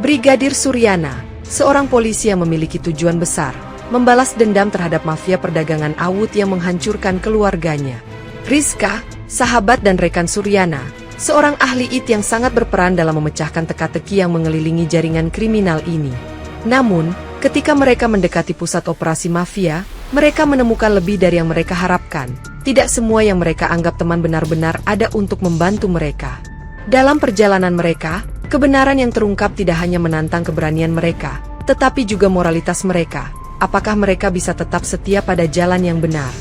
Brigadir Suryana, seorang polisi yang memiliki tujuan besar, membalas dendam terhadap mafia perdagangan awut yang menghancurkan keluarganya. Rizka, sahabat dan rekan Suryana, seorang ahli IT yang sangat berperan dalam memecahkan teka-teki yang mengelilingi jaringan kriminal ini. Namun, ketika mereka mendekati pusat operasi mafia, mereka menemukan lebih dari yang mereka harapkan. Tidak semua yang mereka anggap teman benar-benar ada untuk membantu mereka. Dalam perjalanan mereka, kebenaran yang terungkap tidak hanya menantang keberanian mereka, tetapi juga moralitas mereka. Apakah mereka bisa tetap setia pada jalan yang benar?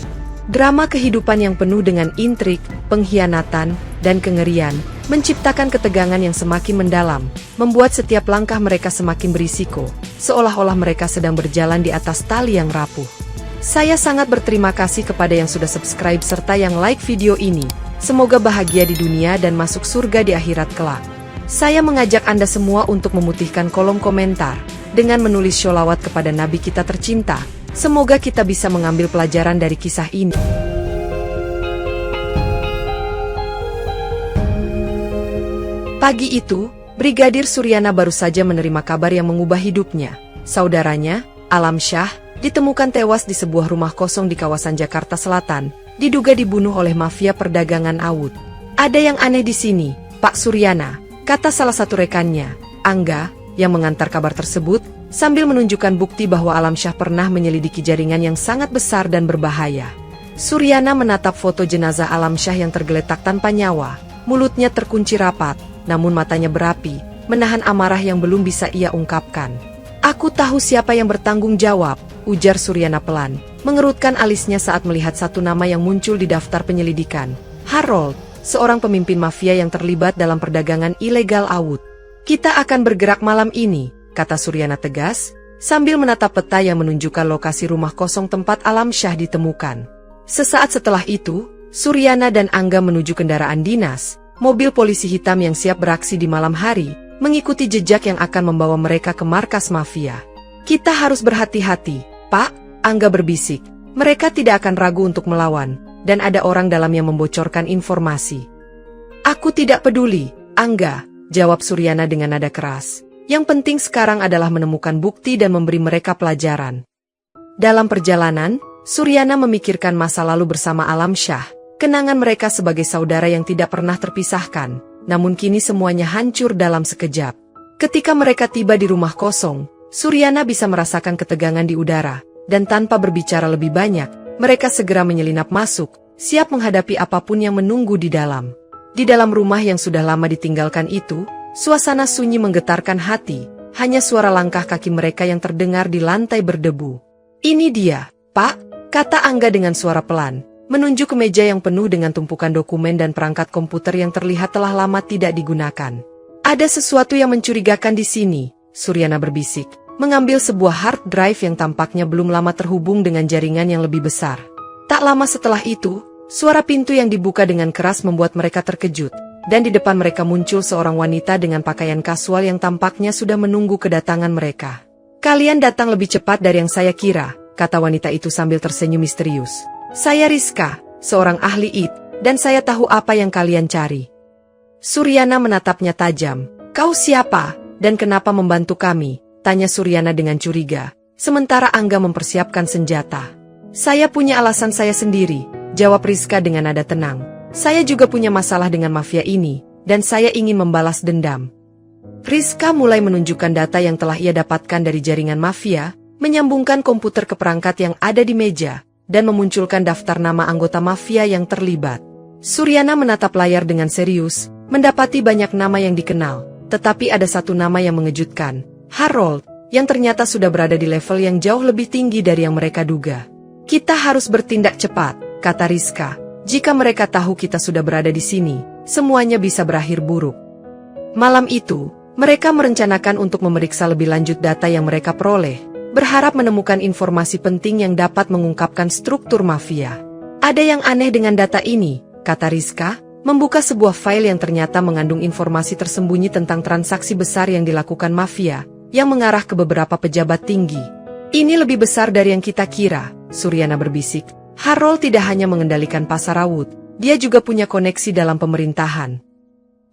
Drama kehidupan yang penuh dengan intrik, pengkhianatan, dan kengerian, menciptakan ketegangan yang semakin mendalam, membuat setiap langkah mereka semakin berisiko, seolah-olah mereka sedang berjalan di atas tali yang rapuh. Saya sangat berterima kasih kepada yang sudah subscribe serta yang like video ini. Semoga bahagia di dunia dan masuk surga di akhirat kelak. Saya mengajak Anda semua untuk memutihkan kolom komentar dengan menulis sholawat kepada Nabi kita tercinta. Semoga kita bisa mengambil pelajaran dari kisah ini. Pagi itu, Brigadir Suryana baru saja menerima kabar yang mengubah hidupnya. Saudaranya, Alam Syah, ditemukan tewas di sebuah rumah kosong di kawasan Jakarta Selatan, diduga dibunuh oleh mafia perdagangan awut. Ada yang aneh di sini, Pak Suryana, kata salah satu rekannya, Angga, yang mengantar kabar tersebut, sambil menunjukkan bukti bahwa Alam Syah pernah menyelidiki jaringan yang sangat besar dan berbahaya. Suryana menatap foto jenazah Alam Syah yang tergeletak tanpa nyawa, mulutnya terkunci rapat, namun matanya berapi, menahan amarah yang belum bisa ia ungkapkan. Aku tahu siapa yang bertanggung jawab, ujar Suryana pelan, mengerutkan alisnya saat melihat satu nama yang muncul di daftar penyelidikan. Harold, seorang pemimpin mafia yang terlibat dalam perdagangan ilegal awut. Kita akan bergerak malam ini, kata Suryana tegas, sambil menatap peta yang menunjukkan lokasi rumah kosong tempat Alam Syah ditemukan. Sesaat setelah itu, Suryana dan Angga menuju kendaraan dinas, mobil polisi hitam yang siap beraksi di malam hari, mengikuti jejak yang akan membawa mereka ke markas mafia. Kita harus berhati-hati, Pak, Angga berbisik. Mereka tidak akan ragu untuk melawan, dan ada orang dalam yang membocorkan informasi. Aku tidak peduli, Angga, jawab Suryana dengan nada keras. Yang penting sekarang adalah menemukan bukti dan memberi mereka pelajaran. Dalam perjalanan, Suryana memikirkan masa lalu bersama Alam Syah, kenangan mereka sebagai saudara yang tidak pernah terpisahkan, namun kini semuanya hancur dalam sekejap. Ketika mereka tiba di rumah kosong, Suryana bisa merasakan ketegangan di udara, dan tanpa berbicara lebih banyak, mereka segera menyelinap masuk, siap menghadapi apapun yang menunggu di dalam. Di dalam rumah yang sudah lama ditinggalkan itu, suasana sunyi menggetarkan hati, hanya suara langkah kaki mereka yang terdengar di lantai berdebu. Ini dia, Pak, kata Angga dengan suara pelan, menunjuk ke meja yang penuh dengan tumpukan dokumen dan perangkat komputer yang terlihat telah lama tidak digunakan. Ada sesuatu yang mencurigakan di sini, Suryana berbisik, mengambil sebuah hard drive yang tampaknya belum lama terhubung dengan jaringan yang lebih besar. Tak lama setelah itu, suara pintu yang dibuka dengan keras membuat mereka terkejut, dan di depan mereka muncul seorang wanita dengan pakaian kasual yang tampaknya sudah menunggu kedatangan mereka. Kalian datang lebih cepat dari yang saya kira, kata wanita itu sambil tersenyum misterius. Saya Rizka, seorang ahli IT, dan saya tahu apa yang kalian cari. Suryana menatapnya tajam. Kau siapa, dan kenapa membantu kami? Tanya Suryana dengan curiga, sementara Angga mempersiapkan senjata. Saya punya alasan saya sendiri, jawab Rizka dengan nada tenang. Saya juga punya masalah dengan mafia ini, dan saya ingin membalas dendam. Rizka mulai menunjukkan data yang telah ia dapatkan dari jaringan mafia, menyambungkan komputer ke perangkat yang ada di meja, dan memunculkan daftar nama anggota mafia yang terlibat. Suryana menatap layar dengan serius, mendapati banyak nama yang dikenal, tetapi ada satu nama yang mengejutkan, Harold, yang ternyata sudah berada di level yang jauh lebih tinggi dari yang mereka duga. Kita harus bertindak cepat, kata Rizka. Jika mereka tahu kita sudah berada di sini, semuanya bisa berakhir buruk. Malam itu, mereka merencanakan untuk memeriksa lebih lanjut data yang mereka peroleh, berharap menemukan informasi penting yang dapat mengungkapkan struktur mafia. Ada yang aneh dengan data ini, kata Rizka, membuka sebuah file yang ternyata mengandung informasi tersembunyi tentang transaksi besar yang dilakukan mafia, yang mengarah ke beberapa pejabat tinggi. Ini lebih besar dari yang kita kira, Suryana berbisik. Harold tidak hanya mengendalikan pasar awut, dia juga punya koneksi dalam pemerintahan.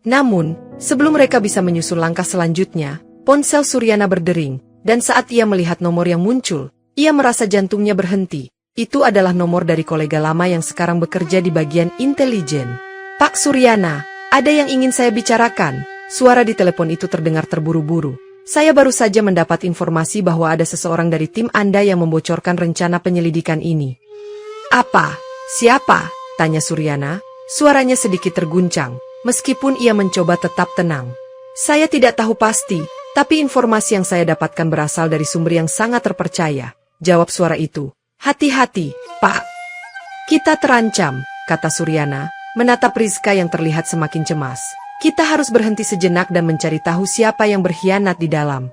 Namun, sebelum mereka bisa menyusun langkah selanjutnya, Ponsel Suryana berdering, dan saat ia melihat nomor yang muncul, ia merasa jantungnya berhenti. Itu adalah nomor dari kolega lama yang sekarang bekerja di bagian intelijen. Pak Suryana, ada yang ingin saya bicarakan. Suara di telepon itu terdengar terburu-buru. Saya baru saja mendapat informasi bahwa ada seseorang dari tim Anda yang membocorkan rencana penyelidikan ini. Apa? Siapa? Tanya Suryana. Suaranya sedikit terguncang, meskipun ia mencoba tetap tenang. Saya tidak tahu pasti, tapi informasi yang saya dapatkan berasal dari sumber yang sangat terpercaya. Jawab suara itu. Hati-hati, Pak. Kita terancam, kata Suryana, menatap Rizka yang terlihat semakin cemas. Kita harus berhenti sejenak dan mencari tahu siapa yang berkhianat di dalam.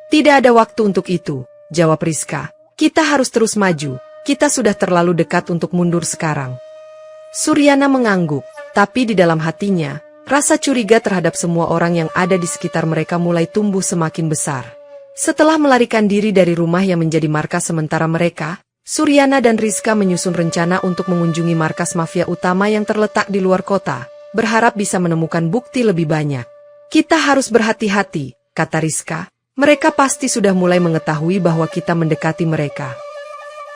Tidak ada waktu untuk itu, jawab Rizka. Kita harus terus maju, kita sudah terlalu dekat untuk mundur sekarang. Suryana mengangguk, tapi di dalam hatinya, rasa curiga terhadap semua orang yang ada di sekitar mereka mulai tumbuh semakin besar. Setelah melarikan diri dari rumah yang menjadi markas sementara mereka, Suryana dan Rizka menyusun rencana untuk mengunjungi markas mafia utama yang terletak di luar kota, berharap bisa menemukan bukti lebih banyak. Kita harus berhati-hati, kata Rizka. Mereka pasti sudah mulai mengetahui bahwa kita mendekati mereka.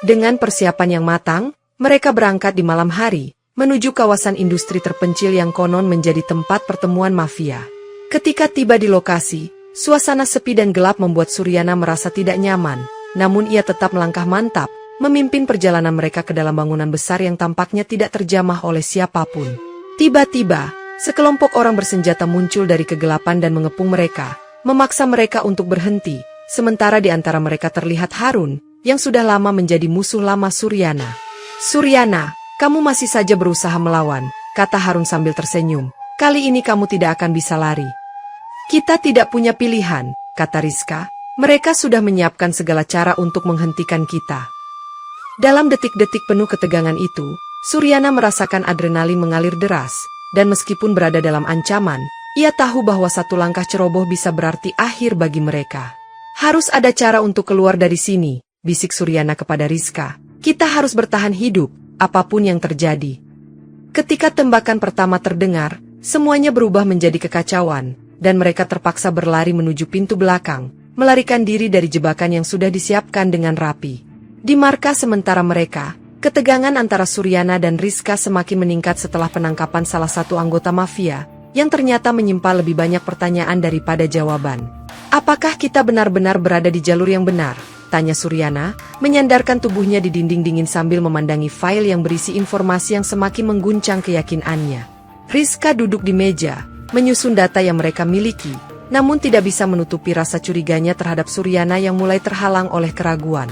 Dengan persiapan yang matang, mereka berangkat di malam hari, menuju kawasan industri terpencil yang konon menjadi tempat pertemuan mafia. Ketika tiba di lokasi, suasana sepi dan gelap membuat Suryana merasa tidak nyaman, namun ia tetap melangkah mantap, memimpin perjalanan mereka ke dalam bangunan besar yang tampaknya tidak terjamah oleh siapapun. Tiba-tiba, sekelompok orang bersenjata muncul dari kegelapan dan mengepung mereka, memaksa mereka untuk berhenti, sementara di antara mereka terlihat Harun, yang sudah lama menjadi musuh lama Suryana. Suryana, kamu masih saja berusaha melawan, kata Harun sambil tersenyum. Kali ini kamu tidak akan bisa lari. Kita tidak punya pilihan, kata Rizka. Mereka sudah menyiapkan segala cara untuk menghentikan kita. Dalam detik-detik penuh ketegangan itu, Suryana merasakan adrenalin mengalir deras, dan meskipun berada dalam ancaman, ia tahu bahwa satu langkah ceroboh bisa berarti akhir bagi mereka. Harus ada cara untuk keluar dari sini, bisik Suryana kepada Rizka. Kita harus bertahan hidup, apapun yang terjadi. Ketika tembakan pertama terdengar, semuanya berubah menjadi kekacauan, dan mereka terpaksa berlari menuju pintu belakang, melarikan diri dari jebakan yang sudah disiapkan dengan rapi. Di markas sementara mereka, ketegangan antara Suryana dan Rizka semakin meningkat setelah penangkapan salah satu anggota mafia, yang ternyata menyimpan lebih banyak pertanyaan daripada jawaban. Apakah kita benar-benar berada di jalur yang benar? Tanya Suryana, menyandarkan tubuhnya di dinding dingin sambil memandangi file yang berisi informasi yang semakin mengguncang keyakinannya. Rizka duduk di meja, menyusun data yang mereka miliki, namun tidak bisa menutupi rasa curiganya terhadap Suryana yang mulai terhalang oleh keraguan.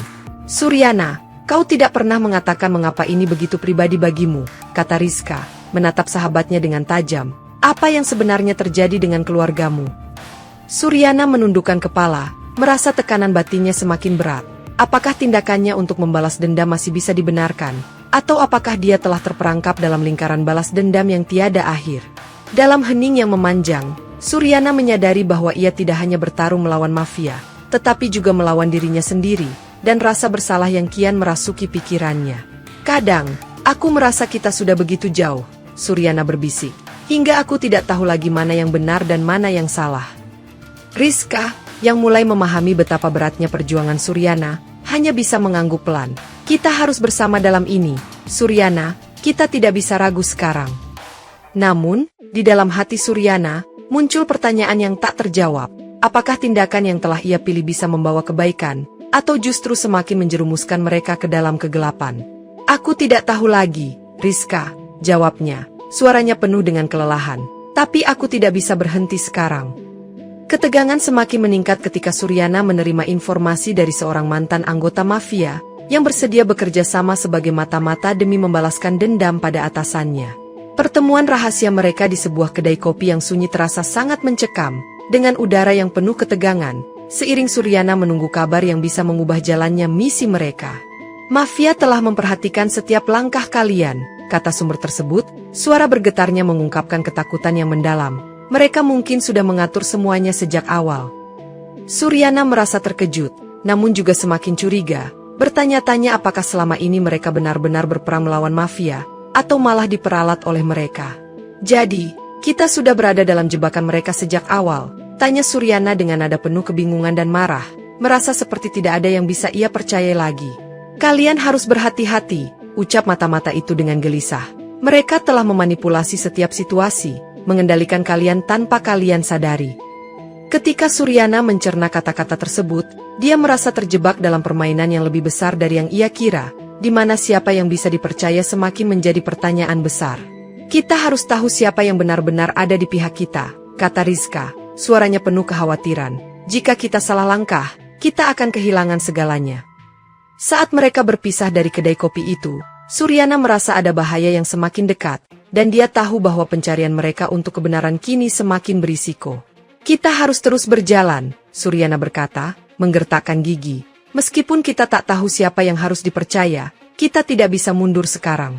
Suryana, kau tidak pernah mengatakan mengapa ini begitu pribadi bagimu, kata Rizka, menatap sahabatnya dengan tajam. Apa yang sebenarnya terjadi dengan keluargamu? Suryana menundukkan kepala, merasa tekanan batinnya semakin berat. Apakah tindakannya untuk membalas dendam masih bisa dibenarkan? Atau apakah dia telah terperangkap dalam lingkaran balas dendam yang tiada akhir? Dalam hening yang memanjang, Suryana menyadari bahwa ia tidak hanya bertarung melawan mafia, tetapi juga melawan dirinya sendiri, dan rasa bersalah yang kian merasuki pikirannya. Kadang, aku merasa kita sudah begitu jauh, Suryana berbisik, hingga aku tidak tahu lagi mana yang benar dan mana yang salah. Rizka, yang mulai memahami betapa beratnya perjuangan Suryana, hanya bisa mengangguk pelan. Kita harus bersama dalam ini, Suryana, kita tidak bisa ragu sekarang. Namun, di dalam hati Suryana, muncul pertanyaan yang tak terjawab. Apakah tindakan yang telah ia pilih bisa membawa kebaikan, atau justru semakin menjerumuskan mereka ke dalam kegelapan? Aku tidak tahu lagi, Rizka, jawabnya, suaranya penuh dengan kelelahan. Tapi aku tidak bisa berhenti sekarang. Ketegangan semakin meningkat ketika Suryana menerima informasi dari seorang mantan anggota mafia, yang bersedia bekerja sama sebagai mata-mata demi membalaskan dendam pada atasannya. Pertemuan rahasia mereka di sebuah kedai kopi yang sunyi terasa sangat mencekam, dengan udara yang penuh ketegangan, seiring Suryana menunggu kabar yang bisa mengubah jalannya misi mereka. Mafia telah memperhatikan setiap langkah kalian, kata sumber tersebut, suara bergetarnya mengungkapkan ketakutan yang mendalam. Mereka mungkin sudah mengatur semuanya sejak awal. Suryana merasa terkejut, namun juga semakin curiga, bertanya-tanya apakah selama ini mereka benar-benar berperang melawan mafia, atau malah diperalat oleh mereka. Jadi, kita sudah berada dalam jebakan mereka sejak awal, Tanya Suryana dengan nada penuh kebingungan dan marah, merasa seperti tidak ada yang bisa ia percaya lagi. Kalian harus berhati-hati, ucap mata-mata itu dengan gelisah. Mereka telah memanipulasi setiap situasi, mengendalikan kalian tanpa kalian sadari. Ketika Suryana mencerna kata-kata tersebut, dia merasa terjebak dalam permainan yang lebih besar dari yang ia kira, di mana siapa yang bisa dipercaya semakin menjadi pertanyaan besar. Kita harus tahu siapa yang benar-benar ada di pihak kita, kata Rizka, suaranya penuh kekhawatiran. Jika kita salah langkah, kita akan kehilangan segalanya. Saat mereka berpisah dari kedai kopi itu, Suryana merasa ada bahaya yang semakin dekat, dan dia tahu bahwa pencarian mereka untuk kebenaran kini semakin berisiko. Kita harus terus berjalan, Suryana berkata, menggertakkan gigi. Meskipun kita tak tahu siapa yang harus dipercaya, kita tidak bisa mundur sekarang.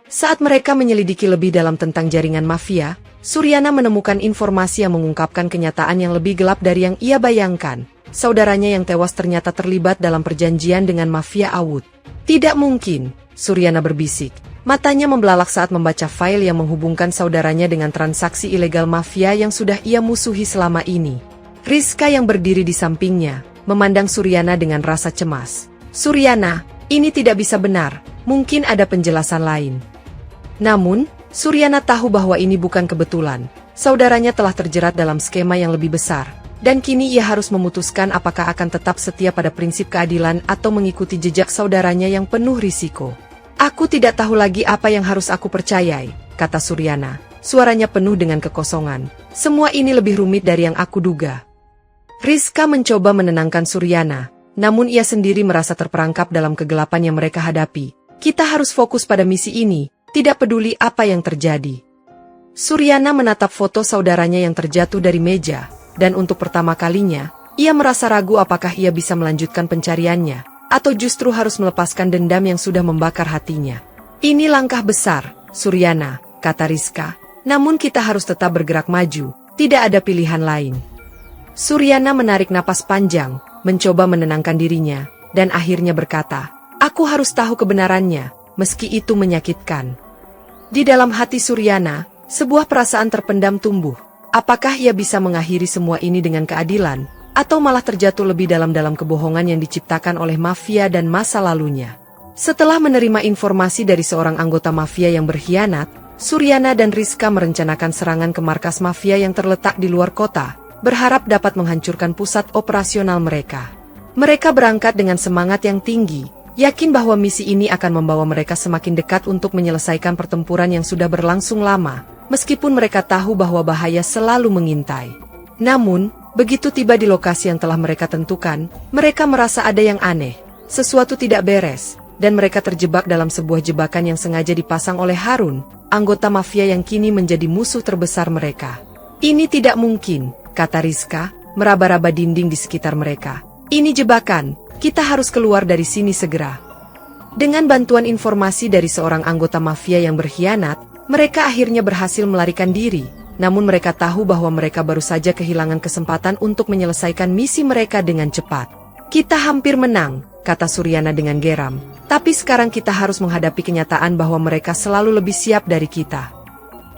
Saat mereka menyelidiki lebih dalam tentang jaringan mafia, Suryana menemukan informasi yang mengungkapkan kenyataan yang lebih gelap dari yang ia bayangkan. Saudaranya yang tewas ternyata terlibat dalam perjanjian dengan mafia Awud. Tidak mungkin, Suryana berbisik. Matanya membelalak saat membaca file yang menghubungkan saudaranya dengan transaksi ilegal mafia yang sudah ia musuhi selama ini. Rizka yang berdiri di sampingnya, memandang Suryana dengan rasa cemas. Suryana, ini tidak bisa benar, mungkin ada penjelasan lain. Namun, Suryana tahu bahwa ini bukan kebetulan. Saudaranya telah terjerat dalam skema yang lebih besar, dan kini ia harus memutuskan apakah akan tetap setia pada prinsip keadilan atau mengikuti jejak saudaranya yang penuh risiko. Aku tidak tahu lagi apa yang harus aku percayai, kata Suryana, suaranya penuh dengan kekosongan. Semua ini lebih rumit dari yang aku duga. Rizka mencoba menenangkan Suryana, namun ia sendiri merasa terperangkap dalam kegelapan yang mereka hadapi. Kita harus fokus pada misi ini, tidak peduli apa yang terjadi. Suryana menatap foto saudaranya yang terjatuh dari meja, dan untuk pertama kalinya, ia merasa ragu apakah ia bisa melanjutkan pencariannya, atau justru harus melepaskan dendam yang sudah membakar hatinya. Ini langkah besar, Suryana, kata Rizka, namun kita harus tetap bergerak maju, tidak ada pilihan lain. Suryana menarik napas panjang, mencoba menenangkan dirinya, dan akhirnya berkata, aku harus tahu kebenarannya, meski itu menyakitkan. Di dalam hati Suryana, sebuah perasaan terpendam tumbuh. Apakah ia bisa mengakhiri semua ini dengan keadilan, atau malah terjatuh lebih dalam kebohongan yang diciptakan oleh mafia dan masa lalunya? Setelah menerima informasi dari seorang anggota mafia yang berkhianat, Suryana dan Rizka merencanakan serangan ke markas mafia yang terletak di luar kota, berharap dapat menghancurkan pusat operasional mereka. Mereka berangkat dengan semangat yang tinggi, yakin bahwa misi ini akan membawa mereka semakin dekat untuk menyelesaikan pertempuran yang sudah berlangsung lama, meskipun mereka tahu bahwa bahaya selalu mengintai. Namun, begitu tiba di lokasi yang telah mereka tentukan, mereka merasa ada yang aneh, sesuatu tidak beres, dan mereka terjebak dalam sebuah jebakan yang sengaja dipasang oleh Harun, anggota mafia yang kini menjadi musuh terbesar mereka. Ini tidak mungkin, kata Rizka, meraba-raba dinding di sekitar mereka. Ini jebakan. Kita harus keluar dari sini segera. Dengan bantuan informasi dari seorang anggota mafia yang berkhianat, mereka akhirnya berhasil melarikan diri. Namun mereka tahu bahwa mereka baru saja kehilangan kesempatan untuk menyelesaikan misi mereka dengan cepat. Kita hampir menang, kata Suryana dengan geram. Tapi sekarang kita harus menghadapi kenyataan bahwa mereka selalu lebih siap dari kita.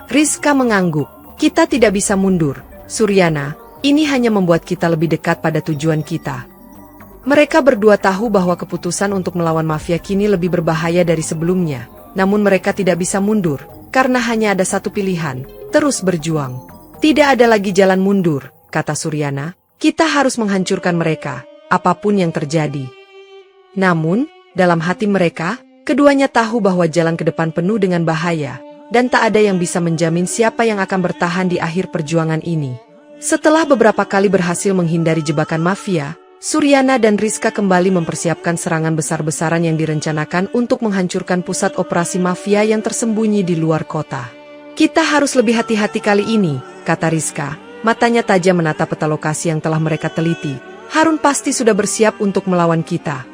Rizka mengangguk. Kita tidak bisa mundur, Suryana. Ini hanya membuat kita lebih dekat pada tujuan kita. Mereka berdua tahu bahwa keputusan untuk melawan mafia kini lebih berbahaya dari sebelumnya. Namun mereka tidak bisa mundur, karena hanya ada satu pilihan, terus berjuang. Tidak ada lagi jalan mundur, kata Suryana. Kita harus menghancurkan mereka, apapun yang terjadi. Namun, dalam hati mereka, keduanya tahu bahwa jalan ke depan penuh dengan bahaya, dan tak ada yang bisa menjamin siapa yang akan bertahan di akhir perjuangan ini. Setelah beberapa kali berhasil menghindari jebakan mafia, Suryana dan Rizka kembali mempersiapkan serangan besar-besaran yang direncanakan untuk menghancurkan pusat operasi mafia yang tersembunyi di luar kota. Kita harus lebih hati-hati kali ini, kata Rizka, matanya tajam menatap peta lokasi yang telah mereka teliti. Harun pasti sudah bersiap untuk melawan kita.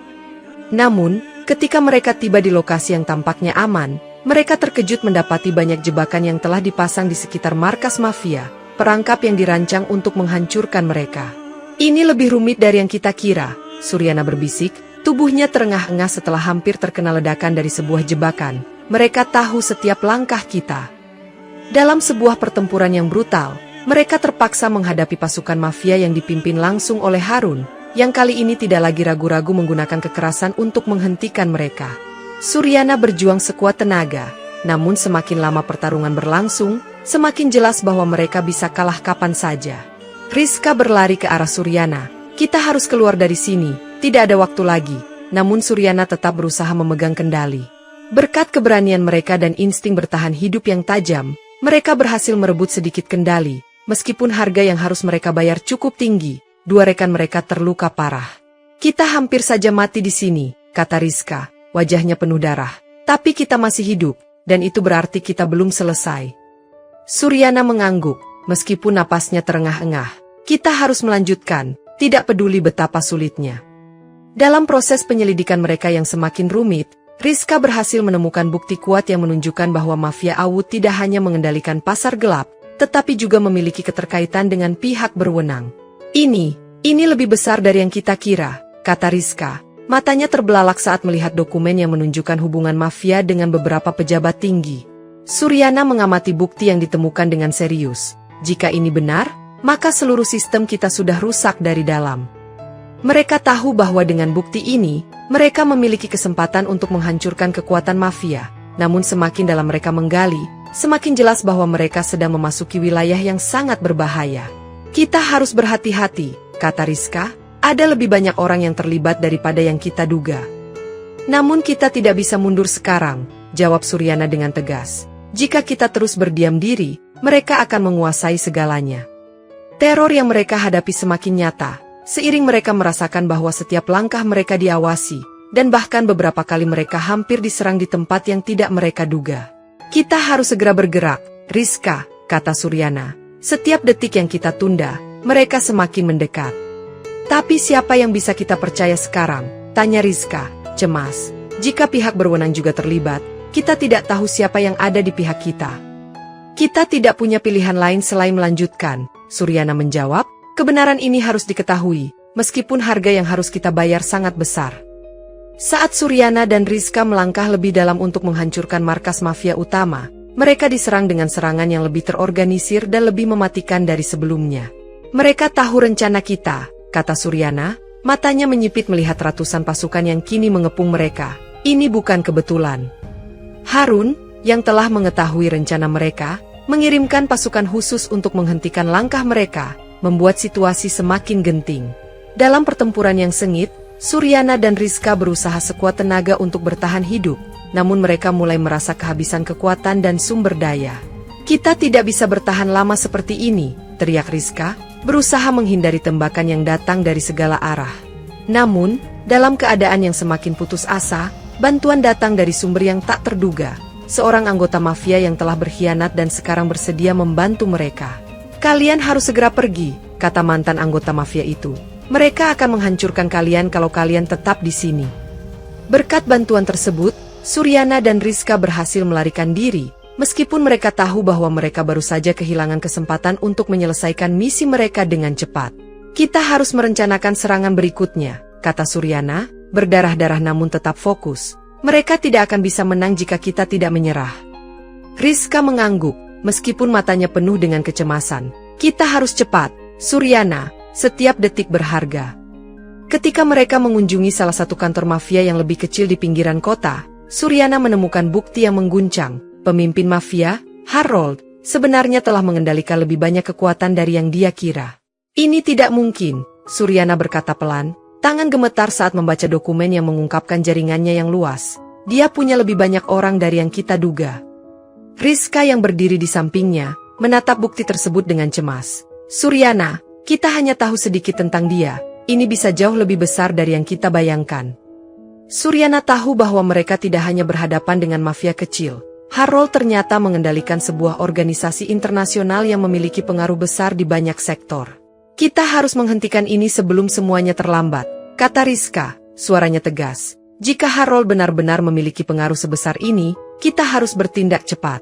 Namun, ketika mereka tiba di lokasi yang tampaknya aman, mereka terkejut mendapati banyak jebakan yang telah dipasang di sekitar markas mafia, perangkap yang dirancang untuk menghancurkan mereka. Ini lebih rumit dari yang kita kira, Suryana berbisik, tubuhnya terengah-engah setelah hampir terkena ledakan dari sebuah jebakan. Mereka tahu setiap langkah kita. Dalam sebuah pertempuran yang brutal, mereka terpaksa menghadapi pasukan mafia yang dipimpin langsung oleh Harun, yang kali ini tidak lagi ragu-ragu menggunakan kekerasan untuk menghentikan mereka. Suryana berjuang sekuat tenaga, namun semakin lama pertarungan berlangsung, semakin jelas bahwa mereka bisa kalah kapan saja. Rizka berlari ke arah Suryana. Kita harus keluar dari sini, tidak ada waktu lagi. Namun Suryana tetap berusaha memegang kendali. Berkat keberanian mereka dan insting bertahan hidup yang tajam, mereka berhasil merebut sedikit kendali. Meskipun harga yang harus mereka bayar cukup tinggi, dua rekan mereka terluka parah. Kita hampir saja mati di sini, kata Rizka, wajahnya penuh darah. Tapi kita masih hidup, dan itu berarti kita belum selesai. Suryana mengangguk, meskipun napasnya terengah-engah. Kita harus melanjutkan. Tidak peduli betapa sulitnya. Dalam proses penyelidikan mereka yang semakin rumit, Rizka berhasil menemukan bukti kuat yang menunjukkan bahwa mafia Awud tidak hanya mengendalikan pasar gelap, tetapi juga memiliki keterkaitan dengan pihak berwenang. Ini lebih besar dari yang kita kira, kata Rizka. Matanya terbelalak saat melihat dokumen yang menunjukkan hubungan mafia dengan beberapa pejabat tinggi. Suryana mengamati bukti yang ditemukan dengan serius. Jika ini benar, maka seluruh sistem kita sudah rusak dari dalam. Mereka tahu bahwa dengan bukti ini, mereka memiliki kesempatan untuk menghancurkan kekuatan mafia. Namun semakin dalam mereka menggali, semakin jelas bahwa mereka sedang memasuki wilayah yang sangat berbahaya. Kita harus berhati-hati, kata Rizka. Ada lebih banyak orang yang terlibat daripada yang kita duga. Namun kita tidak bisa mundur sekarang, jawab Suryana dengan tegas. Jika kita terus berdiam diri, mereka akan menguasai segalanya. Teror yang mereka hadapi semakin nyata, seiring mereka merasakan bahwa setiap langkah mereka diawasi, dan bahkan beberapa kali mereka hampir diserang di tempat yang tidak mereka duga. Kita harus segera bergerak, Rizka, kata Suryana. Setiap detik yang kita tunda, mereka semakin mendekat. Tapi siapa yang bisa kita percaya sekarang? Tanya Rizka, cemas. Jika pihak berwenang juga terlibat, kita tidak tahu siapa yang ada di pihak kita. Kita tidak punya pilihan lain selain melanjutkan. Suryana menjawab, kebenaran ini harus diketahui, meskipun harga yang harus kita bayar sangat besar. Saat Suryana dan Rizka melangkah lebih dalam untuk menghancurkan markas mafia utama, mereka diserang dengan serangan yang lebih terorganisir dan lebih mematikan dari sebelumnya. Mereka tahu rencana kita, kata Suryana, matanya menyipit melihat ratusan pasukan yang kini mengepung mereka. Ini bukan kebetulan. Harun, yang telah mengetahui rencana mereka, mengirimkan pasukan khusus untuk menghentikan langkah mereka, membuat situasi semakin genting. Dalam pertempuran yang sengit, Suryana dan Rizka berusaha sekuat tenaga untuk bertahan hidup, namun mereka mulai merasa kehabisan kekuatan dan sumber daya. Kita tidak bisa bertahan lama seperti ini, teriak Rizka, berusaha menghindari tembakan yang datang dari segala arah. Namun, dalam keadaan yang semakin putus asa, bantuan datang dari sumber yang tak terduga. Seorang anggota mafia yang telah berkhianat dan sekarang bersedia membantu mereka. Kalian harus segera pergi, kata mantan anggota mafia itu. Mereka akan menghancurkan kalian kalau kalian tetap di sini. Berkat bantuan tersebut, Suryana dan Rizka berhasil melarikan diri, meskipun mereka tahu bahwa mereka baru saja kehilangan kesempatan untuk menyelesaikan misi mereka dengan cepat. Kita harus merencanakan serangan berikutnya, kata Suryana, berdarah-darah namun tetap fokus. Mereka tidak akan bisa menang jika kita tidak menyerah. Rizka mengangguk, meskipun matanya penuh dengan kecemasan. Kita harus cepat, Suryana, setiap detik berharga. Ketika mereka mengunjungi salah satu kantor mafia yang lebih kecil di pinggiran kota, Suryana menemukan bukti yang mengguncang. Pemimpin mafia, Harold, sebenarnya telah mengendalikan lebih banyak kekuatan dari yang dia kira. Ini tidak mungkin, Suryana berkata pelan. Tangan gemetar saat membaca dokumen yang mengungkapkan jaringannya yang luas. Dia punya lebih banyak orang dari yang kita duga. Rizka yang berdiri di sampingnya, menatap bukti tersebut dengan cemas. Suryana, kita hanya tahu sedikit tentang dia. Ini bisa jauh lebih besar dari yang kita bayangkan. Suryana tahu bahwa mereka tidak hanya berhadapan dengan mafia kecil. Harold ternyata mengendalikan sebuah organisasi internasional yang memiliki pengaruh besar di banyak sektor. Kita harus menghentikan ini sebelum semuanya terlambat, kata Rizka, suaranya tegas. Jika Harold benar-benar memiliki pengaruh sebesar ini, kita harus bertindak cepat.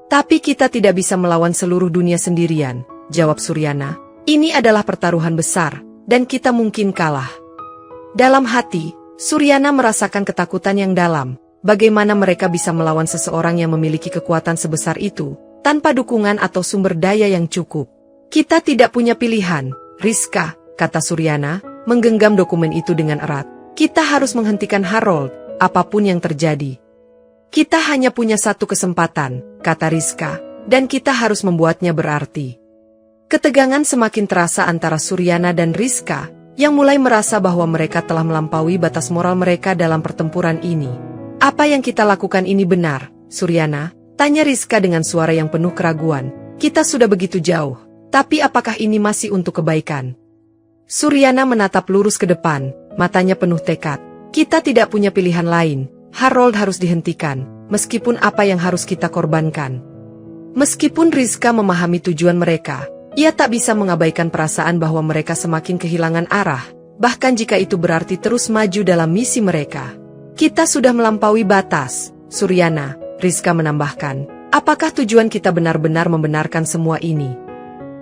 Tapi kita tidak bisa melawan seluruh dunia sendirian, jawab Suryana. Ini adalah pertaruhan besar, dan kita mungkin kalah. Dalam hati, Suryana merasakan ketakutan yang dalam. Bagaimana mereka bisa melawan seseorang yang memiliki kekuatan sebesar itu, tanpa dukungan atau sumber daya yang cukup. Kita tidak punya pilihan, Rizka, kata Suryana, menggenggam dokumen itu dengan erat. Kita harus menghentikan Harold, apapun yang terjadi. Kita hanya punya satu kesempatan, kata Rizka, dan kita harus membuatnya berarti. Ketegangan semakin terasa antara Suryana dan Rizka, yang mulai merasa bahwa mereka telah melampaui batas moral mereka dalam pertempuran ini. Apa yang kita lakukan ini benar, Suryana? Tanya Rizka dengan suara yang penuh keraguan. Kita sudah begitu jauh. Tapi apakah ini masih untuk kebaikan? Suryana menatap lurus ke depan, matanya penuh tekad. Kita tidak punya pilihan lain. Harold harus dihentikan, meskipun apa yang harus kita korbankan. Meskipun Rizka memahami tujuan mereka, ia tak bisa mengabaikan perasaan bahwa mereka semakin kehilangan arah, bahkan jika itu berarti terus maju dalam misi mereka. Kita sudah melampaui batas, Suryana, Rizka menambahkan. Apakah tujuan kita benar-benar membenarkan semua ini?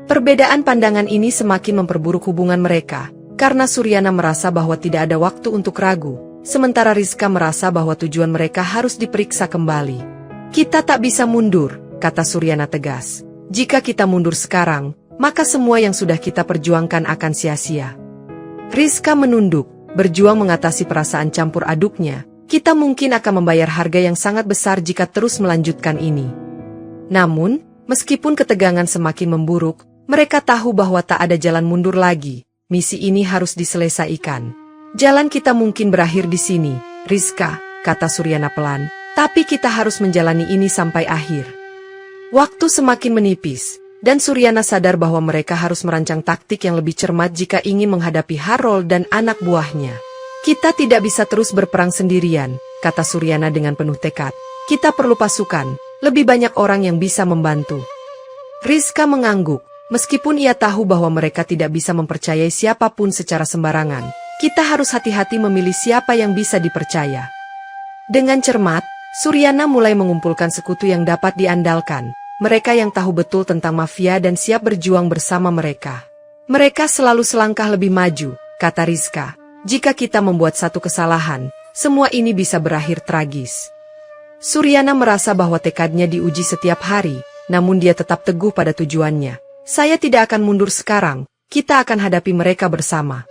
Perbedaan pandangan ini semakin memperburuk hubungan mereka, karena Suryana merasa bahwa tidak ada waktu untuk ragu, sementara Rizka merasa bahwa tujuan mereka harus diperiksa kembali. Kita tak bisa mundur, kata Suryana tegas. Jika kita mundur sekarang, maka semua yang sudah kita perjuangkan akan sia-sia. Rizka menunduk, berjuang mengatasi perasaan campur aduknya. Kita mungkin akan membayar harga yang sangat besar jika terus melanjutkan ini. Namun, meskipun ketegangan semakin memburuk, mereka tahu bahwa tak ada jalan mundur lagi. Misi ini harus diselesaikan. Jalan kita mungkin berakhir di sini, Rizka, kata Suryana pelan. Tapi kita harus menjalani ini sampai akhir. Waktu semakin menipis, dan Suryana sadar bahwa mereka harus merancang taktik yang lebih cermat jika ingin menghadapi Harold dan anak buahnya. Kita tidak bisa terus berperang sendirian, kata Suryana dengan penuh tekad. Kita perlu pasukan, lebih banyak orang yang bisa membantu. Rizka mengangguk. Meskipun ia tahu bahwa mereka tidak bisa mempercayai siapapun secara sembarangan, kita harus hati-hati memilih siapa yang bisa dipercaya. Dengan cermat, Suryana mulai mengumpulkan sekutu yang dapat diandalkan, mereka yang tahu betul tentang mafia dan siap berjuang bersama mereka. Mereka selalu selangkah lebih maju, kata Rizka. Jika kita membuat satu kesalahan, semua ini bisa berakhir tragis. Suryana merasa bahwa tekadnya diuji setiap hari, namun dia tetap teguh pada tujuannya. Saya tidak akan mundur sekarang, kita akan hadapi mereka bersama.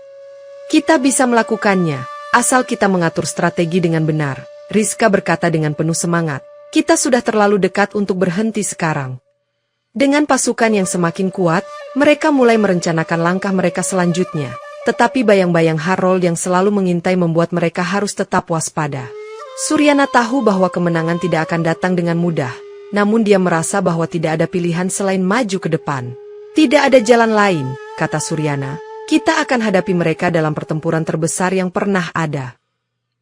Kita bisa melakukannya, asal kita mengatur strategi dengan benar, Rizka berkata dengan penuh semangat. Kita sudah terlalu dekat untuk berhenti sekarang. Dengan pasukan yang semakin kuat, mereka mulai merencanakan langkah mereka selanjutnya. Tetapi bayang-bayang Harold yang selalu mengintai membuat mereka harus tetap waspada. Suryana tahu bahwa kemenangan tidak akan datang dengan mudah, namun dia merasa bahwa tidak ada pilihan selain maju ke depan. Tidak ada jalan lain, kata Suryana. Kita akan hadapi mereka dalam pertempuran terbesar yang pernah ada.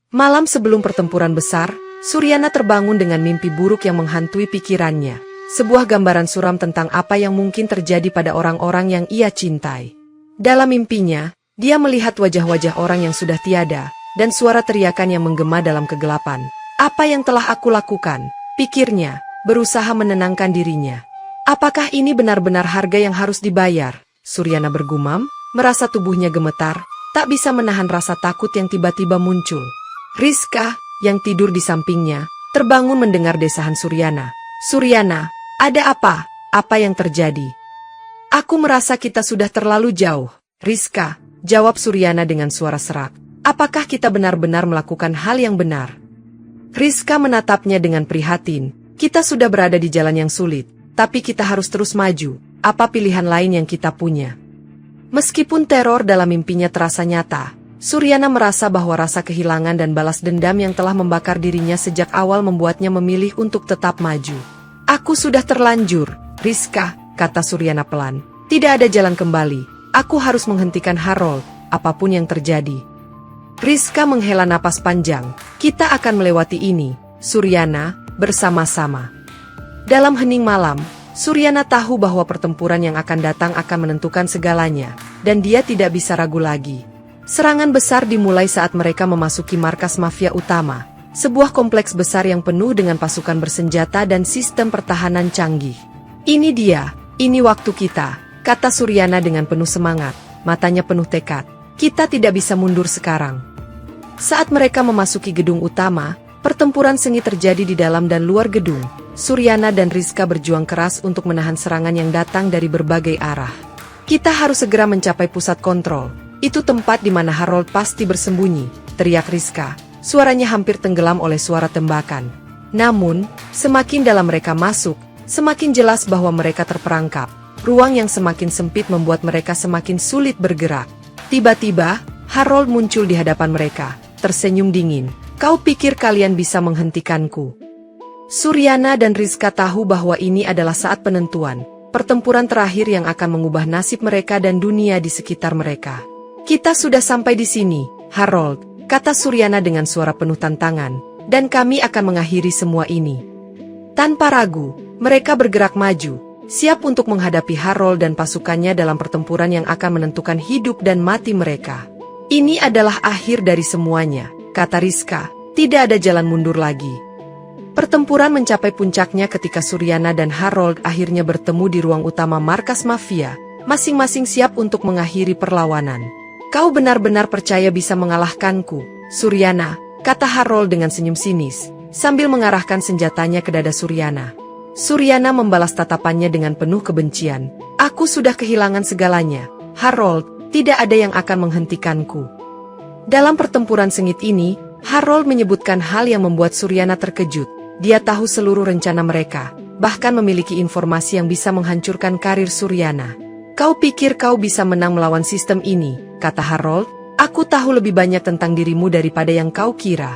Malam sebelum pertempuran besar, Suryana terbangun dengan mimpi buruk yang menghantui pikirannya. Sebuah gambaran suram tentang apa yang mungkin terjadi pada orang-orang yang ia cintai. Dalam mimpinya, dia melihat wajah-wajah orang yang sudah tiada, dan suara teriakan yang menggema dalam kegelapan. Apa yang telah aku lakukan, pikirnya, berusaha menenangkan dirinya. Apakah ini benar-benar harga yang harus dibayar? Suryana bergumam, merasa tubuhnya gemetar, tak bisa menahan rasa takut yang tiba-tiba muncul. Rizka, yang tidur di sampingnya, terbangun mendengar desahan Suryana. Suryana, ada apa? Apa yang terjadi? Aku merasa kita sudah terlalu jauh. Rizka, jawab Suryana dengan suara serak. Apakah kita benar-benar melakukan hal yang benar? Rizka menatapnya dengan prihatin. Kita sudah berada di jalan yang sulit. Tapi kita harus terus maju, apa pilihan lain yang kita punya? Meskipun teror dalam mimpinya terasa nyata, Suryana merasa bahwa rasa kehilangan dan balas dendam yang telah membakar dirinya sejak awal membuatnya memilih untuk tetap maju. Aku sudah terlanjur, Rizka, kata Suryana pelan. Tidak ada jalan kembali, aku harus menghentikan Harold, apapun yang terjadi. Rizka menghela napas panjang, kita akan melewati ini, Suryana, bersama-sama. Dalam hening malam, Suryana tahu bahwa pertempuran yang akan datang akan menentukan segalanya, dan dia tidak bisa ragu lagi. Serangan besar dimulai saat mereka memasuki markas mafia utama, sebuah kompleks besar yang penuh dengan pasukan bersenjata dan sistem pertahanan canggih. Ini dia, ini waktu kita, kata Suryana dengan penuh semangat, matanya penuh tekad. Kita tidak bisa mundur sekarang. Saat mereka memasuki gedung utama, pertempuran sengit terjadi di dalam dan luar gedung. Suryana dan Rizka berjuang keras untuk menahan serangan yang datang dari berbagai arah. Kita harus segera mencapai pusat kontrol. Itu tempat di mana Harold pasti bersembunyi, teriak Rizka. Suaranya hampir tenggelam oleh suara tembakan. Namun, semakin dalam mereka masuk, semakin jelas bahwa mereka terperangkap. Ruang yang semakin sempit membuat mereka semakin sulit bergerak. Tiba-tiba, Harold muncul di hadapan mereka, tersenyum dingin. Kau pikir kalian bisa menghentikanku? Suryana dan Rizka tahu bahwa ini adalah saat penentuan, pertempuran terakhir yang akan mengubah nasib mereka dan dunia di sekitar mereka. Kita sudah sampai di sini, Harold, kata Suryana dengan suara penuh tantangan, dan kami akan mengakhiri semua ini. Tanpa ragu, mereka bergerak maju, siap untuk menghadapi Harold dan pasukannya dalam pertempuran yang akan menentukan hidup dan mati mereka. Ini adalah akhir dari semuanya, kata Rizka, tidak ada jalan mundur lagi. Pertempuran mencapai puncaknya ketika Suryana dan Harold akhirnya bertemu di ruang utama markas mafia, masing-masing siap untuk mengakhiri perlawanan. Kau benar-benar percaya bisa mengalahkanku, Suryana, kata Harold dengan senyum sinis, sambil mengarahkan senjatanya ke dada Suryana. Suryana membalas tatapannya dengan penuh kebencian. Aku sudah kehilangan segalanya, Harold, tidak ada yang akan menghentikanku. Dalam pertempuran sengit ini, Harold menyebutkan hal yang membuat Suryana terkejut. Dia tahu seluruh rencana mereka, bahkan memiliki informasi yang bisa menghancurkan karir Suryana. Kau pikir kau bisa menang melawan sistem ini, kata Harold. Aku tahu lebih banyak tentang dirimu daripada yang kau kira.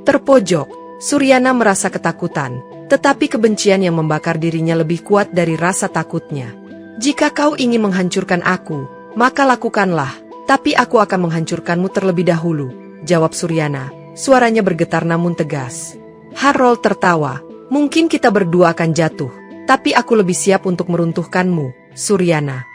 Terpojok, Suryana merasa ketakutan, tetapi kebencian yang membakar dirinya lebih kuat dari rasa takutnya. Jika kau ingin menghancurkan aku, maka lakukanlah, tapi aku akan menghancurkanmu terlebih dahulu, jawab Suryana, suaranya bergetar namun tegas. Harold tertawa, mungkin kita berdua akan jatuh, tapi aku lebih siap untuk meruntuhkanmu, Suryana.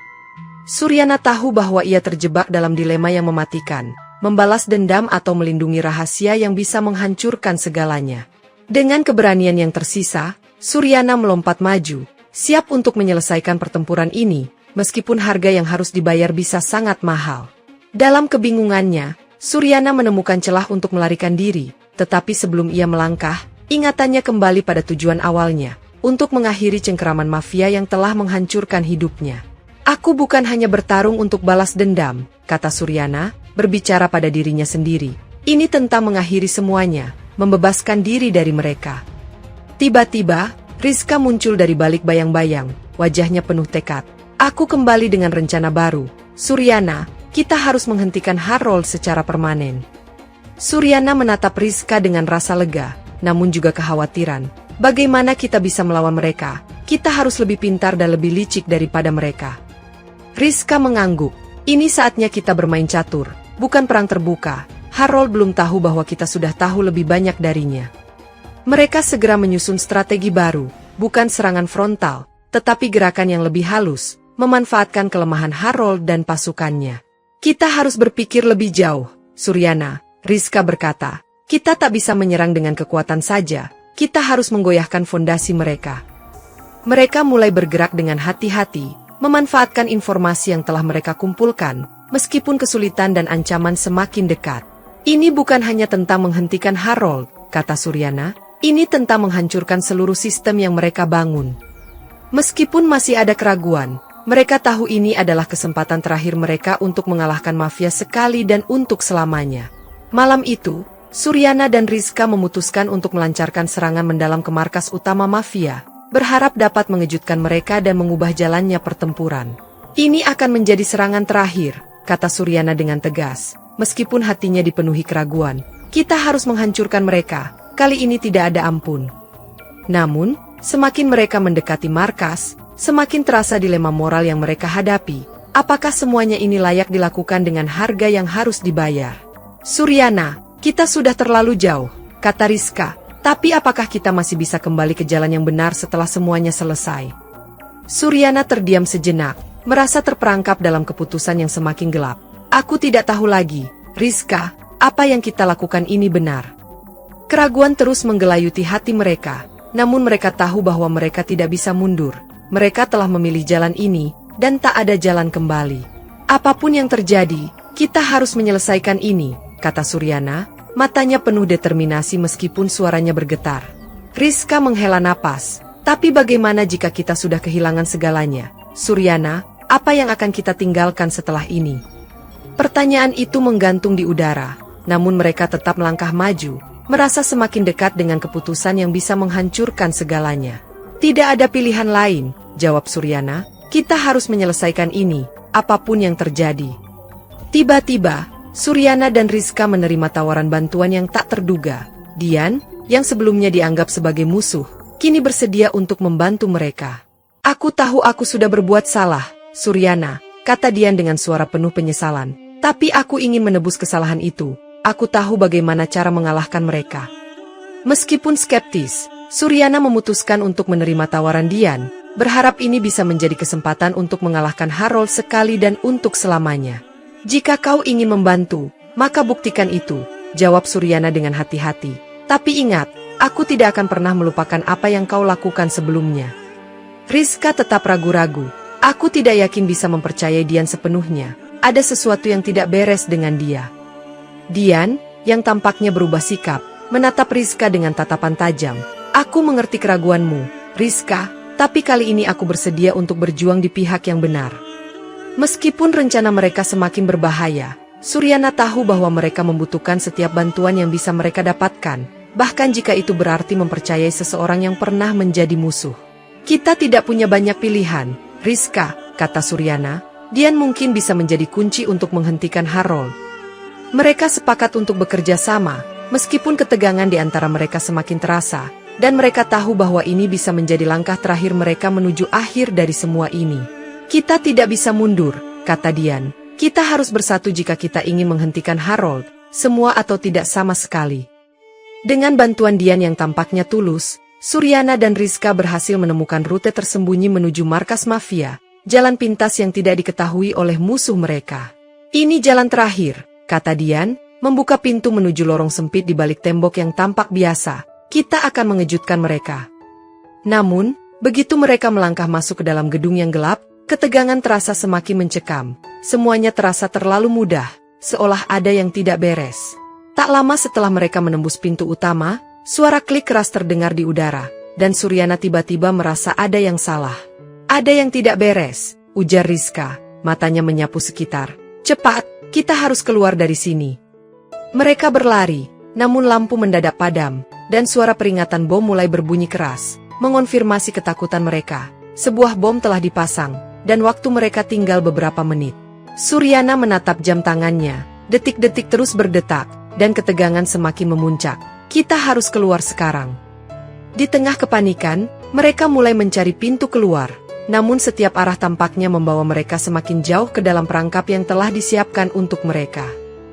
Suryana tahu bahwa ia terjebak dalam dilema yang mematikan, membalas dendam atau melindungi rahasia yang bisa menghancurkan segalanya. Dengan keberanian yang tersisa, Suryana melompat maju, siap untuk menyelesaikan pertempuran ini, meskipun harga yang harus dibayar bisa sangat mahal. Dalam kebingungannya, Suryana menemukan celah untuk melarikan diri, tetapi sebelum ia melangkah, ingatannya kembali pada tujuan awalnya, untuk mengakhiri cengkeraman mafia yang telah menghancurkan hidupnya. Aku bukan hanya bertarung untuk balas dendam, kata Suryana, berbicara pada dirinya sendiri. Ini tentang mengakhiri semuanya, membebaskan diri dari mereka. Tiba-tiba, Rizka muncul dari balik bayang-bayang, wajahnya penuh tekad. Aku kembali dengan rencana baru, Suryana, kita harus menghentikan Harold secara permanen. Suryana menatap Rizka dengan rasa lega, namun juga kekhawatiran. Bagaimana kita bisa melawan mereka? Kita harus lebih pintar dan lebih licik daripada mereka. Rizka mengangguk. Ini saatnya kita bermain catur, bukan perang terbuka. Harold belum tahu bahwa kita sudah tahu lebih banyak darinya. Mereka segera menyusun strategi baru, bukan serangan frontal, tetapi gerakan yang lebih halus, memanfaatkan kelemahan Harold dan pasukannya. Kita harus berpikir lebih jauh, Suryana, Rizka berkata. Kita tak bisa menyerang dengan kekuatan saja, kita harus menggoyahkan fondasi mereka. Mereka mulai bergerak dengan hati-hati, memanfaatkan informasi yang telah mereka kumpulkan, meskipun kesulitan dan ancaman semakin dekat. Ini bukan hanya tentang menghentikan Harold, kata Suryana, ini tentang menghancurkan seluruh sistem yang mereka bangun. Meskipun masih ada keraguan, mereka tahu ini adalah kesempatan terakhir mereka untuk mengalahkan mafia sekali dan untuk selamanya. Malam itu, Suryana dan Rizka memutuskan untuk melancarkan serangan mendalam ke markas utama mafia, berharap dapat mengejutkan mereka dan mengubah jalannya pertempuran. Ini akan menjadi serangan terakhir, kata Suryana dengan tegas, meskipun hatinya dipenuhi keraguan. Kita harus menghancurkan mereka, kali ini tidak ada ampun. Namun, semakin mereka mendekati markas, semakin terasa dilema moral yang mereka hadapi. Apakah semuanya ini layak dilakukan dengan harga yang harus dibayar? Suryana, kita sudah terlalu jauh, kata Rizka, tapi apakah kita masih bisa kembali ke jalan yang benar setelah semuanya selesai? Suryana terdiam sejenak, merasa terperangkap dalam keputusan yang semakin gelap. Aku tidak tahu lagi, Rizka, apa yang kita lakukan ini benar. Keraguan terus menggelayuti hati mereka, namun mereka tahu bahwa mereka tidak bisa mundur. Mereka telah memilih jalan ini, dan tak ada jalan kembali. Apapun yang terjadi, kita harus menyelesaikan ini, kata Suryana, matanya penuh determinasi meskipun suaranya bergetar. Rizka menghela napas. Tapi bagaimana jika kita sudah kehilangan segalanya? Suryana, apa yang akan kita tinggalkan setelah ini? Pertanyaan itu menggantung di udara. Namun mereka tetap melangkah maju, merasa semakin dekat dengan keputusan yang bisa menghancurkan segalanya. Tidak ada pilihan lain, jawab Suryana. Kita harus menyelesaikan ini, apapun yang terjadi. Tiba-tiba, Suryana dan Rizka menerima tawaran bantuan yang tak terduga. Dian, yang sebelumnya dianggap sebagai musuh, kini bersedia untuk membantu mereka. Aku tahu aku sudah berbuat salah, Suryana, kata Dian dengan suara penuh penyesalan. Tapi aku ingin menebus kesalahan itu. Aku tahu bagaimana cara mengalahkan mereka. Meskipun skeptis, Suryana memutuskan untuk menerima tawaran Dian, berharap ini bisa menjadi kesempatan untuk mengalahkan Harold sekali dan untuk selamanya. Jika kau ingin membantu, maka buktikan itu, jawab Suryana dengan hati-hati. Tapi ingat, aku tidak akan pernah melupakan apa yang kau lakukan sebelumnya. Rizka tetap ragu-ragu. Aku tidak yakin bisa mempercayai Dian sepenuhnya. Ada sesuatu yang tidak beres dengan dia. Dian, yang tampaknya berubah sikap, menatap Rizka dengan tatapan tajam. Aku mengerti keraguanmu, Rizka, tapi kali ini aku bersedia untuk berjuang di pihak yang benar. Meskipun rencana mereka semakin berbahaya, Suryana tahu bahwa mereka membutuhkan setiap bantuan yang bisa mereka dapatkan. Bahkan jika itu berarti mempercayai seseorang yang pernah menjadi musuh. Kita tidak punya banyak pilihan, Rizka, kata Suryana. Dian mungkin bisa menjadi kunci untuk menghentikan Harold. Mereka sepakat untuk bekerja sama, meskipun ketegangan di antara mereka semakin terasa, dan mereka tahu bahwa ini bisa menjadi langkah terakhir mereka menuju akhir dari semua ini. Kita tidak bisa mundur, kata Dian. Kita harus bersatu jika kita ingin menghentikan Harold, semua atau tidak sama sekali. Dengan bantuan Dian yang tampaknya tulus, Suryana dan Rizka berhasil menemukan rute tersembunyi menuju markas mafia, jalan pintas yang tidak diketahui oleh musuh mereka. Ini jalan terakhir, kata Dian, membuka pintu menuju lorong sempit di balik tembok yang tampak biasa. Kita akan mengejutkan mereka. Namun, begitu mereka melangkah masuk ke dalam gedung yang gelap, ketegangan terasa semakin mencekam. Semuanya terasa terlalu mudah, seolah ada yang tidak beres. Tak lama setelah mereka menembus pintu utama, suara klik keras terdengar di udara, dan Suryana tiba-tiba merasa ada yang salah. Ada yang tidak beres, ujar Rizka, matanya menyapu sekitar. Cepat, kita harus keluar dari sini. Mereka berlari, namun lampu mendadak padam, dan suara peringatan bom mulai berbunyi keras, mengonfirmasi ketakutan mereka. Sebuah bom telah dipasang, dan waktu mereka tinggal beberapa menit. Suryana menatap jam tangannya, detik-detik terus berdetak, dan ketegangan semakin memuncak. Kita harus keluar sekarang. Di tengah kepanikan, mereka mulai mencari pintu keluar. Namun setiap arah tampaknya membawa mereka semakin jauh ke dalam perangkap yang telah disiapkan untuk mereka.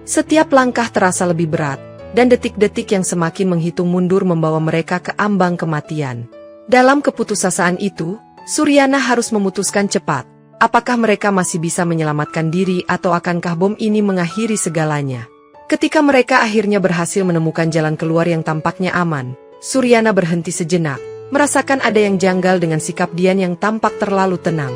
Setiap langkah terasa lebih berat, dan detik-detik yang semakin menghitung mundur membawa mereka ke ambang kematian. Dalam keputusasaan itu, Suryana harus memutuskan cepat, apakah mereka masih bisa menyelamatkan diri atau akankah bom ini mengakhiri segalanya. Ketika mereka akhirnya berhasil menemukan jalan keluar yang tampaknya aman, Suryana berhenti sejenak. Merasakan ada yang janggal dengan sikap Dian yang tampak terlalu tenang.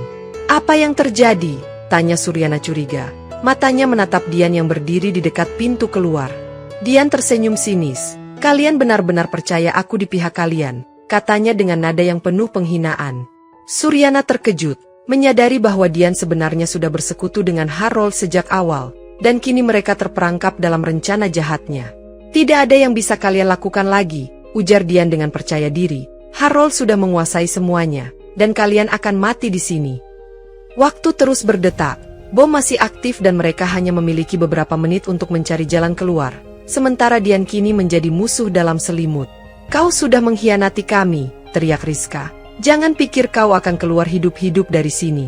Apa yang terjadi? Tanya Suryana curiga. Matanya menatap Dian yang berdiri di dekat pintu keluar. Dian tersenyum sinis. Kalian benar-benar percaya aku di pihak kalian, katanya dengan nada yang penuh penghinaan. Suryana terkejut, menyadari bahwa Dian sebenarnya sudah bersekutu dengan Harold sejak awal, dan kini mereka terperangkap dalam rencana jahatnya. Tidak ada yang bisa kalian lakukan lagi, ujar Dian dengan percaya diri. Harold sudah menguasai semuanya, dan kalian akan mati di sini. Waktu terus berdetak, bom masih aktif dan mereka hanya memiliki beberapa menit untuk mencari jalan keluar, sementara Dian kini menjadi musuh dalam selimut. Kau sudah mengkhianati kami, teriak Rizka. Jangan pikir kau akan keluar hidup-hidup dari sini.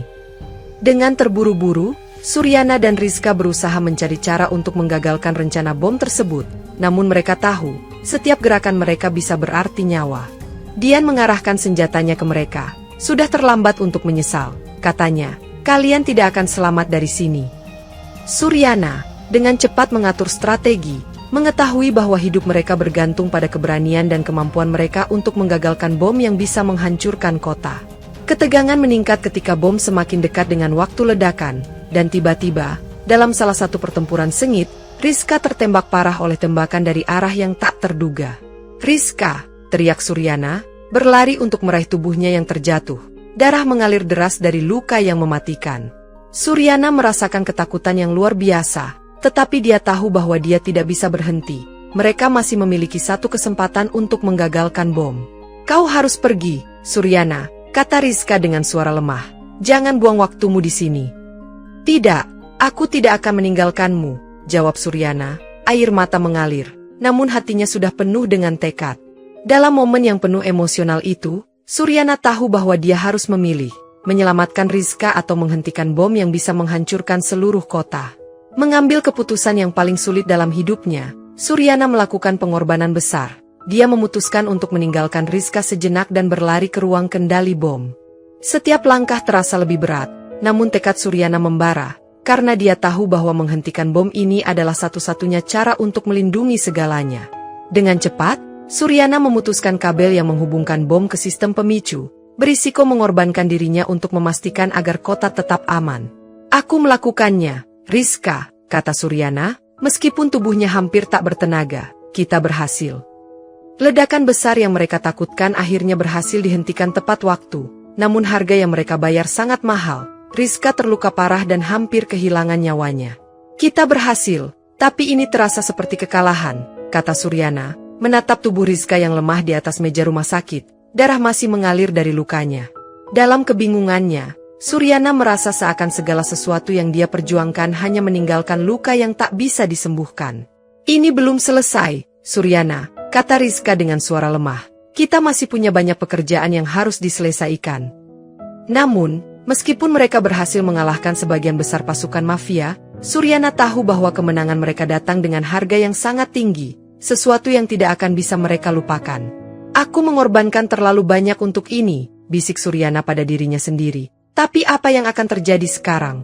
Dengan terburu-buru, Suryana dan Rizka berusaha mencari cara untuk menggagalkan rencana bom tersebut, namun mereka tahu, setiap gerakan mereka bisa berarti nyawa. Dian mengarahkan senjatanya ke mereka. Sudah terlambat untuk menyesal, katanya. Kalian tidak akan selamat dari sini. Suryana, dengan cepat mengatur strategi, mengetahui bahwa hidup mereka bergantung pada keberanian dan kemampuan mereka untuk menggagalkan bom yang bisa menghancurkan kota. Ketegangan meningkat ketika bom semakin dekat dengan waktu ledakan, dan tiba-tiba, dalam salah satu pertempuran sengit, Rizka tertembak parah oleh tembakan dari arah yang tak terduga. Rizka, teriak Suryana, berlari untuk meraih tubuhnya yang terjatuh. Darah mengalir deras dari luka yang mematikan. Suryana merasakan ketakutan yang luar biasa, tetapi dia tahu bahwa dia tidak bisa berhenti. Mereka masih memiliki satu kesempatan untuk menggagalkan bom. Kau harus pergi, Suryana, kata Rizka dengan suara lemah. Jangan buang waktumu di sini. Tidak, aku tidak akan meninggalkanmu, jawab Suryana. Air mata mengalir, namun hatinya sudah penuh dengan tekad. Dalam momen yang penuh emosional itu, Suryana tahu bahwa dia harus memilih, menyelamatkan Rizka atau menghentikan bom yang bisa menghancurkan seluruh kota. Mengambil keputusan yang paling sulit dalam hidupnya, Suryana melakukan pengorbanan besar. Dia memutuskan untuk meninggalkan Rizka sejenak dan berlari ke ruang kendali bom. Setiap langkah terasa lebih berat, namun tekad Suryana membara, karena dia tahu bahwa menghentikan bom ini adalah satu-satunya cara untuk melindungi segalanya. Dengan cepat, Suryana memutuskan kabel yang menghubungkan bom ke sistem pemicu, berisiko mengorbankan dirinya untuk memastikan agar kota tetap aman. Aku melakukannya, Rizka, kata Suryana, meskipun tubuhnya hampir tak bertenaga. Kita berhasil. Ledakan besar yang mereka takutkan akhirnya berhasil dihentikan tepat waktu, namun harga yang mereka bayar sangat mahal. Rizka terluka parah dan hampir kehilangan nyawanya. Kita berhasil, tapi ini terasa seperti kekalahan, kata Suryana, menatap tubuh Rizka yang lemah di atas meja rumah sakit. Darah masih mengalir dari lukanya. Dalam kebingungannya, Suryana merasa seakan segala sesuatu yang dia perjuangkan hanya meninggalkan luka yang tak bisa disembuhkan. Ini belum selesai, Suryana, kata Rizka dengan suara lemah. Kita masih punya banyak pekerjaan yang harus diselesaikan. Namun, meskipun mereka berhasil mengalahkan sebagian besar pasukan mafia, Suryana tahu bahwa kemenangan mereka datang dengan harga yang sangat tinggi, sesuatu yang tidak akan bisa mereka lupakan. Aku mengorbankan terlalu banyak untuk ini, bisik Suryana pada dirinya sendiri. Tapi apa yang akan terjadi sekarang?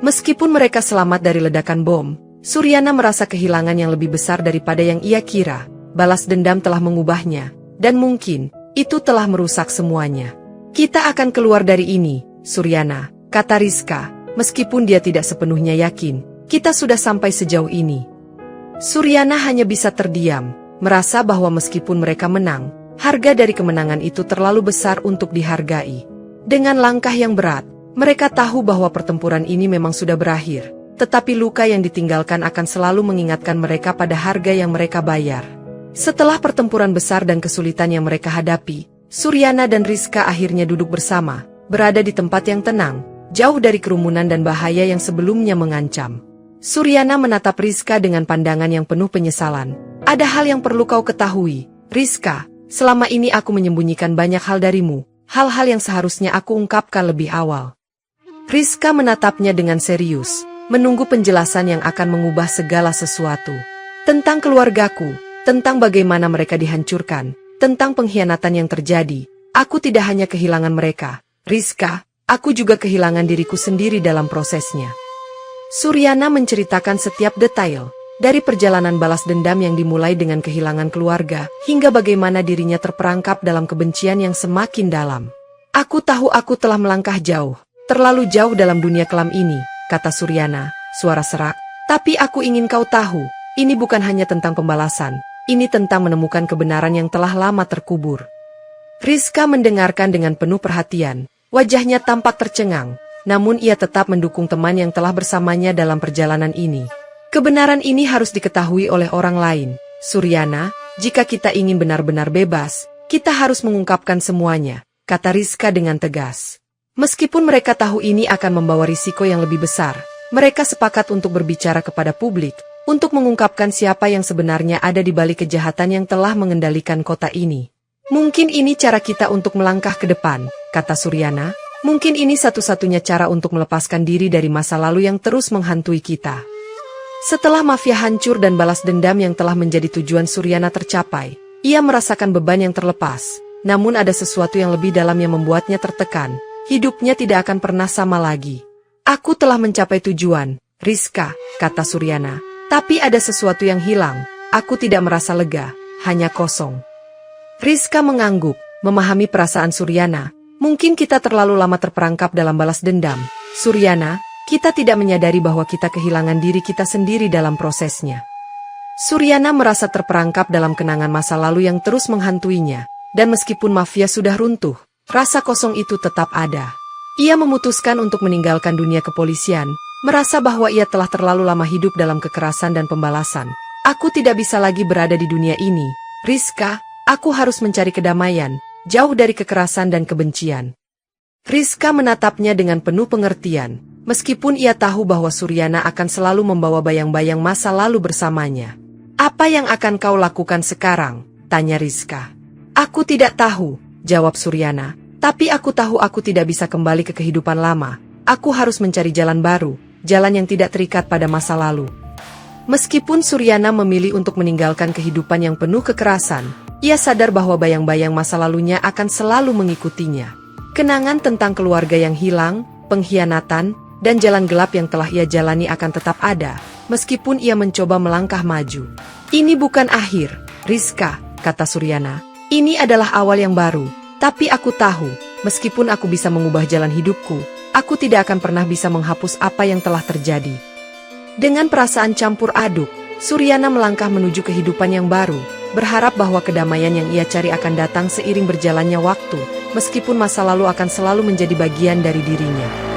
Meskipun mereka selamat dari ledakan bom, Suryana merasa kehilangan yang lebih besar daripada yang ia kira. Balas dendam telah mengubahnya, dan mungkin itu telah merusak semuanya. Kita akan keluar dari ini, Suryana, kata Rizka, meskipun dia tidak sepenuhnya yakin, kita sudah sampai sejauh ini. Suryana hanya bisa terdiam, merasa bahwa meskipun mereka menang, harga dari kemenangan itu terlalu besar untuk dihargai. Dengan langkah yang berat, mereka tahu bahwa pertempuran ini memang sudah berakhir, tetapi luka yang ditinggalkan akan selalu mengingatkan mereka pada harga yang mereka bayar. Setelah pertempuran besar dan kesulitan yang mereka hadapi, Suryana dan Rizka akhirnya duduk bersama, berada di tempat yang tenang, jauh dari kerumunan dan bahaya yang sebelumnya mengancam. Suryana menatap Rizka dengan pandangan yang penuh penyesalan. Ada hal yang perlu kau ketahui, Rizka, selama ini aku menyembunyikan banyak hal darimu, hal-hal yang seharusnya aku ungkapkan lebih awal. Rizka menatapnya dengan serius, menunggu penjelasan yang akan mengubah segala sesuatu. Tentang keluargaku, tentang bagaimana mereka dihancurkan, tentang pengkhianatan yang terjadi, aku tidak hanya kehilangan mereka, Rizka, aku juga kehilangan diriku sendiri dalam prosesnya. Suryana menceritakan setiap detail, dari perjalanan balas dendam yang dimulai dengan kehilangan keluarga, hingga bagaimana dirinya terperangkap dalam kebencian yang semakin dalam. Aku tahu aku telah melangkah jauh, terlalu jauh dalam dunia kelam ini, kata Suryana, suara serak, tapi aku ingin kau tahu, ini bukan hanya tentang pembalasan, ini tentang menemukan kebenaran yang telah lama terkubur. Rizka mendengarkan dengan penuh perhatian, wajahnya tampak tercengang, namun ia tetap mendukung teman yang telah bersamanya dalam perjalanan ini. Kebenaran ini harus diketahui oleh orang lain, Suryana, jika kita ingin benar-benar bebas, kita harus mengungkapkan semuanya, kata Rizka dengan tegas. Meskipun mereka tahu ini akan membawa risiko yang lebih besar, mereka sepakat untuk berbicara kepada publik, untuk mengungkapkan siapa yang sebenarnya ada di balik kejahatan yang telah mengendalikan kota ini. Mungkin ini cara kita untuk melangkah ke depan, kata Suryana. Mungkin ini satu-satunya cara untuk melepaskan diri dari masa lalu yang terus menghantui kita. Setelah mafia hancur dan balas dendam yang telah menjadi tujuan Suryana tercapai, ia merasakan beban yang terlepas. Namun ada sesuatu yang lebih dalam yang membuatnya tertekan. Hidupnya tidak akan pernah sama lagi. Aku telah mencapai tujuan, Rizka, kata Suryana. Tapi ada sesuatu yang hilang, aku tidak merasa lega, hanya kosong. Rizka mengangguk, memahami perasaan Suryana. Mungkin kita terlalu lama terperangkap dalam balas dendam. Suryana, kita tidak menyadari bahwa kita kehilangan diri kita sendiri dalam prosesnya. Suryana merasa terperangkap dalam kenangan masa lalu yang terus menghantuinya, dan meskipun mafia sudah runtuh, rasa kosong itu tetap ada. Ia memutuskan untuk meninggalkan dunia kepolisian, merasa bahwa ia telah terlalu lama hidup dalam kekerasan dan pembalasan. Aku tidak bisa lagi berada di dunia ini, Rizka, aku harus mencari kedamaian, jauh dari kekerasan dan kebencian. Rizka menatapnya dengan penuh pengertian, meskipun ia tahu bahwa Suryana akan selalu membawa bayang-bayang masa lalu bersamanya. Apa yang akan kau lakukan sekarang? Tanya Rizka. Aku tidak tahu, jawab Suryana. Tapi aku tahu aku tidak bisa kembali ke kehidupan lama. Aku harus mencari jalan baru, jalan yang tidak terikat pada masa lalu. Meskipun Suryana memilih untuk meninggalkan kehidupan yang penuh kekerasan, ia sadar bahwa bayang-bayang masa lalunya akan selalu mengikutinya. Kenangan tentang keluarga yang hilang, pengkhianatan, dan jalan gelap yang telah ia jalani akan tetap ada, meskipun ia mencoba melangkah maju. Ini bukan akhir, Rizka, kata Suryana. Ini adalah awal yang baru. Tapi aku tahu, meskipun aku bisa mengubah jalan hidupku, aku tidak akan pernah bisa menghapus apa yang telah terjadi. Dengan perasaan campur aduk, Suryana melangkah menuju kehidupan yang baru, berharap bahwa kedamaian yang ia cari akan datang seiring berjalannya waktu, meskipun masa lalu akan selalu menjadi bagian dari dirinya.